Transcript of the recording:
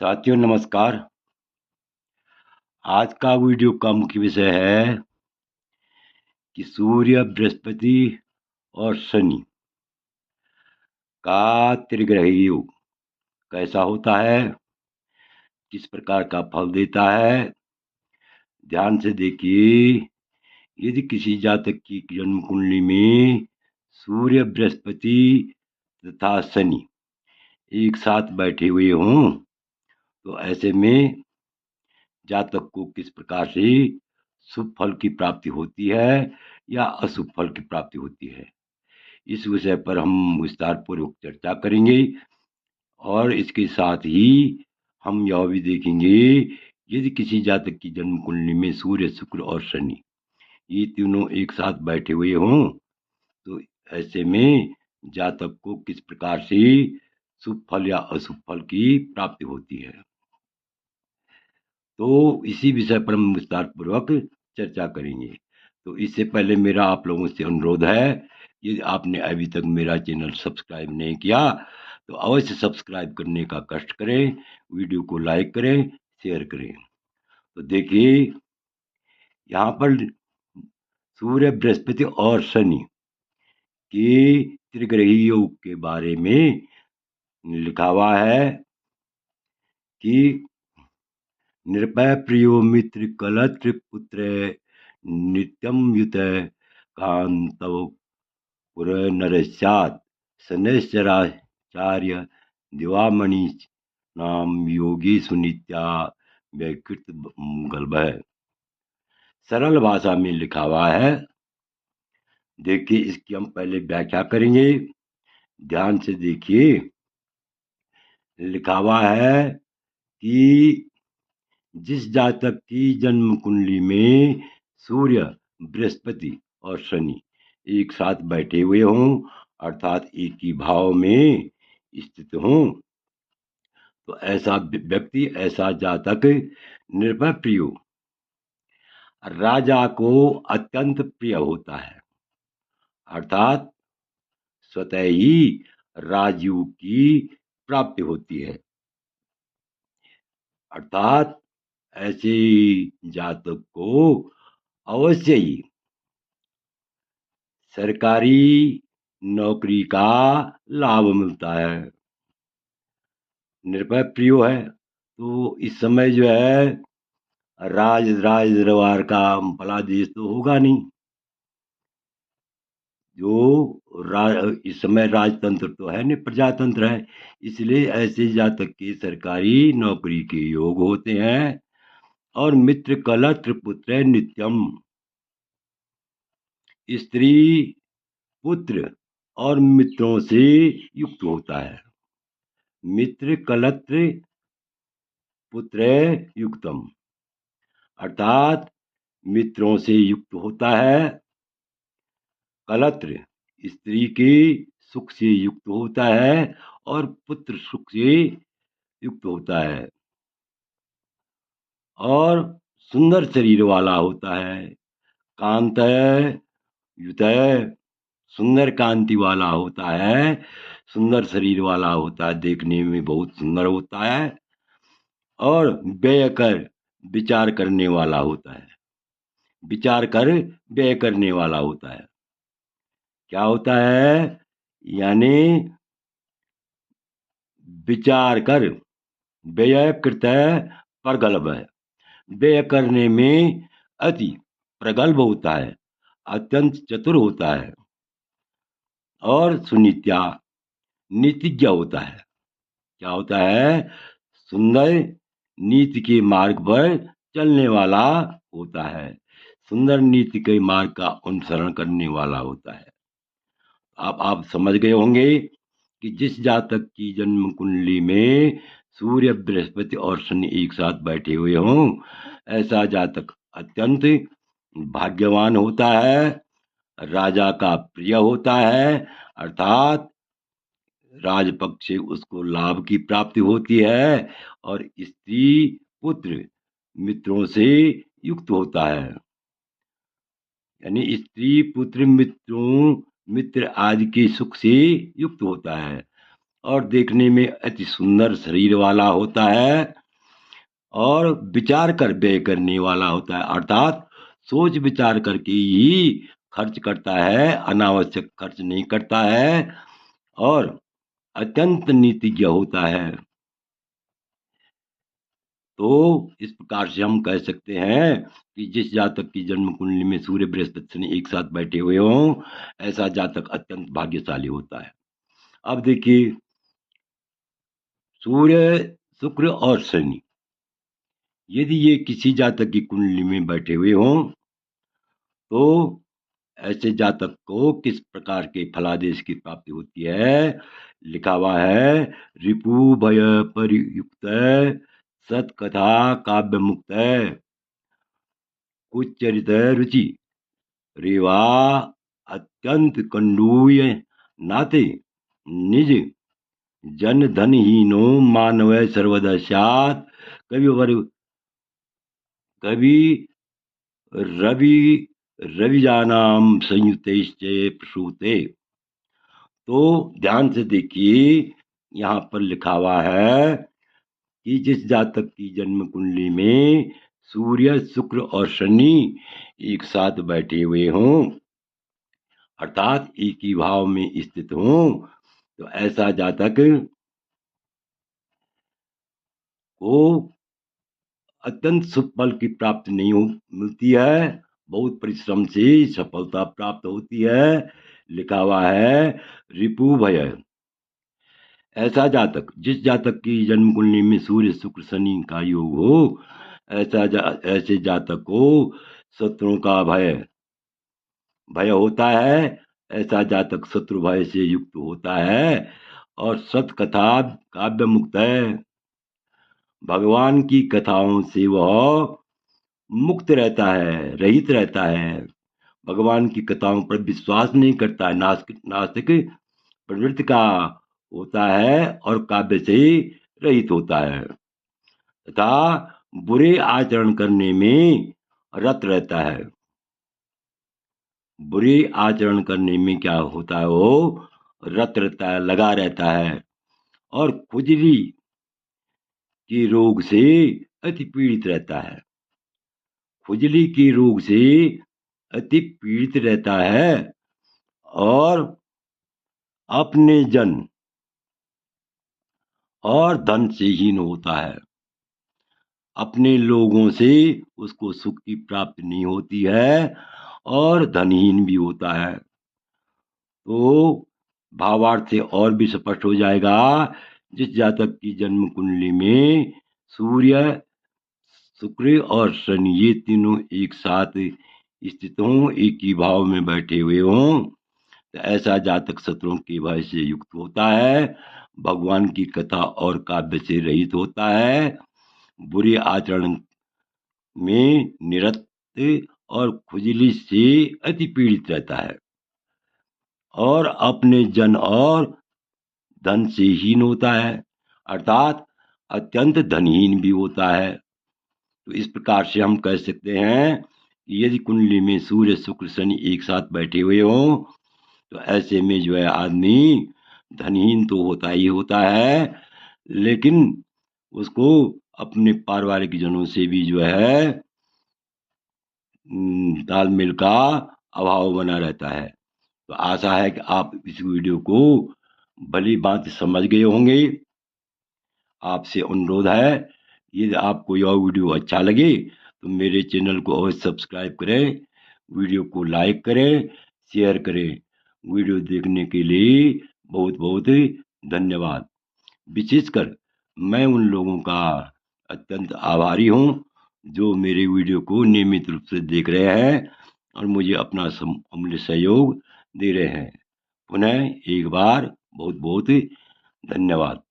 साथियों नमस्कार। आज का वीडियो का मुख्य विषय है कि सूर्य, बृहस्पति और शनि का त्रिग्रही योग कैसा होता है, किस प्रकार का फल देता है। ध्यान से देखिए। यदि किसी जातक की जन्म कुंडली में सूर्य, बृहस्पति तथा शनि एक साथ बैठे हुए हों तो ऐसे में जातक को किस प्रकार से शुभ फल की प्राप्ति होती है या अशुभ फल की प्राप्ति होती है, इस विषय पर हम विस्तार पूर्वक चर्चा करेंगे। और इसके साथ ही हम यह भी देखेंगे, यदि किसी जातक की जन्म कुंडली में सूर्य, शुक्र और शनि ये तीनों एक साथ बैठे हुए हों तो ऐसे में जातक को किस प्रकार से शुभ फल या अशुभ फल की प्राप्ति होती है। तो इसी विषय पर हम विस्तार पूर्वक चर्चा करेंगे। तो इससे पहले मेरा आप लोगों से अनुरोध है, यदि आपने अभी तक मेरा चैनल सब्सक्राइब नहीं किया तो अवश्य सब्सक्राइब करने का कष्ट करें, वीडियो को लाइक करें, शेयर करें। तो देखिए, यहाँ पर सूर्य, बृहस्पति और शनि के त्रिग्रही योग के बारे में लिखा हुआ है कि निर्भय प्रियो मित्र कलत्र पुत्र नित्यम युत कांतव पुरनरस्यात् शनैश्चराचार्य दिवामणि नाम योगी सुनित्या व्याकृत गल्भ है। सरल भाषा में लिखा हुआ है। देखिए, इसकी हम पहले व्याख्या करेंगे। ध्यान से देखिए। लिखा हुआ है कि जिस जातक की जन्म कुंडली में सूर्य, बृहस्पति और शनि एक साथ बैठे हुए हों अर्थात एक ही भाव में स्थित हों तो ऐसा व्यक्ति, ऐसा जातक निर्भय प्रिय, राजा को अत्यंत प्रिय होता है। अर्थात स्वतः ही राजयोग की प्राप्ति होती है। अर्थात ऐसे जातक को अवश्य ही सरकारी नौकरी का लाभ मिलता है। निर्भय प्रियो है तो इस समय जो है राज दरबार का फलादेश तो होगा नहीं। इस समय राजतंत्र तो है नहीं, प्रजातंत्र है। इसलिए ऐसे जातक के सरकारी नौकरी के योग होते हैं। और मित्र कलत्र पुत्र नित्यम, स्त्री, पुत्र और मित्रों से युक्त होता है। मित्र कलत्र पुत्र युक्तम, अर्थात मित्रों से युक्त होता है। कलत्र स्त्री के सुख से युक्त होता है और पुत्र सुख से युक्त होता है और सुंदर शरीर वाला होता है। कांत युत, सुंदर कांति वाला होता है, सुंदर शरीर वाला होता है, देखने में बहुत सुंदर होता है और व्यय कर विचार करने वाला होता है। विचार कर व्यय करने वाला होता है। क्या होता है? यानी विचार कर व्यय कृत प्रगल्भ है। व्यय करने में अति प्रगल्भ होता है, अत्यंत चतुर होता है और सुनित्या नीतिज्ञ होता है। क्या होता है? सुंदर नीति के मार्ग पर चलने वाला होता है, सुंदर नीति के मार्ग का अनुसरण करने वाला होता है। अब आप समझ गए होंगे कि जिस जातक की जन्म कुंडली में सूर्य, बृहस्पति और शनि एक साथ बैठे हुए हों ऐसा जातक अत्यंत भाग्यवान होता है, राजा का प्रिय होता है। अर्थात राजपक्ष से उसको लाभ की प्राप्ति होती है और स्त्री, पुत्र, मित्रों से युक्त होता है। यानी स्त्री, पुत्र, मित्र आदि के सुख से युक्त होता है और देखने में अति सुंदर शरीर वाला होता है और विचार कर व्यय करने वाला होता है, अर्थात सोच विचार करके ही खर्च करता है, अनावश्यक खर्च नहीं करता है और अत्यंत नीतिज्ञ होता है। तो इस प्रकार से हम कह सकते हैं कि जिस जातक की जन्म कुंडली में सूर्य बृहस्पति शनि एक साथ बैठे हुए हों, ऐसा जातक अत्यंत भाग्यशाली होता है। अब देखिए, सूर्य, शुक्र और शनि यदि ये किसी जातक की कुंडली में बैठे हुए हों तो ऐसे जातक को किस प्रकार के फलादेश की प्राप्ति होती है। लिखा हुआ है, रिपु भय परियुक्त सतकथा काव्य मुक्त कुचरित रुचि रेवा अत्यंत कंडूय नाते निज जन धनहीनो मानव सर्वदा स्यात् कवि रवि रविजानाम संयुतेश्च प्रसूते। तो ध्यान से देखिए, यहाँ पर लिखा हुआ है कि जिस जातक की जन्म कुंडली में सूर्य, शुक्र और शनि एक साथ बैठे हुए हों, अर्थात एक ही भाव में स्थित हों, तो ऐसा जातक को अत्यंत शुभ फल की प्राप्ति नहीं मिलती है, बहुत परिश्रम से सफलता प्राप्त होती है। लिखा हुआ है, रिपु भय। ऐसा जातक, जिस जातक की जन्म कुंडली में सूर्य, शुक्र, शनि का योग हो, ऐसे जातक को शत्रुओं का भय होता है। ऐसा जातक शत्रु भय से युक्त होता है और सतकथा काव्य मुक्त है। भगवान की कथाओं से वह मुक्त रहता है, रहित रहता है। भगवान की कथाओं पर विश्वास नहीं करता है, नास्तिक प्रवृत्ति का होता है और काव्य से रहित होता है तथा बुरे आचरण करने में रत रहता है। बुरे आचरण करने में क्या होता है, वो रत रहता है, लगा रहता है और खुजली के रोग से अति पीड़ित रहता है। खुजली के रोग से अति पीड़ित रहता है और अपने जन और धन से हीन होता है। अपने लोगों से उसको सुख की प्राप्ति नहीं होती है और धनहीन भी होता है। तो भावार्थ से और भी स्पष्ट हो जाएगा, जिस जातक की जन्म कुंडली में सूर्य, शुक्र और शनि ये तीनों एक साथ स्थित हों, एक ही भाव में बैठे हुए हों, तो ऐसा जातक शत्रुओं के भय से युक्त होता है, भगवान की कथा और काव्य से रहित होता है, बुरे आचरण में निरत और खुजली से अति पीड़ित रहता है और अपने जन और धन से हीन होता है, अर्थात अत्यंत धनहीन भी होता है। तो इस प्रकार से हम कह सकते हैं कि यदि कुंडली में सूर्य, शुक्र, शनि एक साथ बैठे हुए हों, तो ऐसे में जो है आदमी धनहीन तो होता ही होता है, लेकिन उसको अपने पारिवारिक जनों से भी जो है तालमेल का अभाव बना रहता है। तो आशा है कि आप इस वीडियो को भली भांति समझ गए होंगे। आपसे अनुरोध है, यदि आपको यह वीडियो अच्छा लगे तो मेरे चैनल को अवश्य सब्सक्राइब करें, वीडियो को लाइक करें, शेयर करें। वीडियो देखने के लिए बहुत बहुत धन्यवाद। विशेषकर मैं उन लोगों का अत्यंत आभारी हूँ जो मेरे वीडियो को नियमित रूप से देख रहे हैं और मुझे अपना अमूल्य सहयोग दे रहे हैं। पुनः एक बार बहुत बहुत धन्यवाद।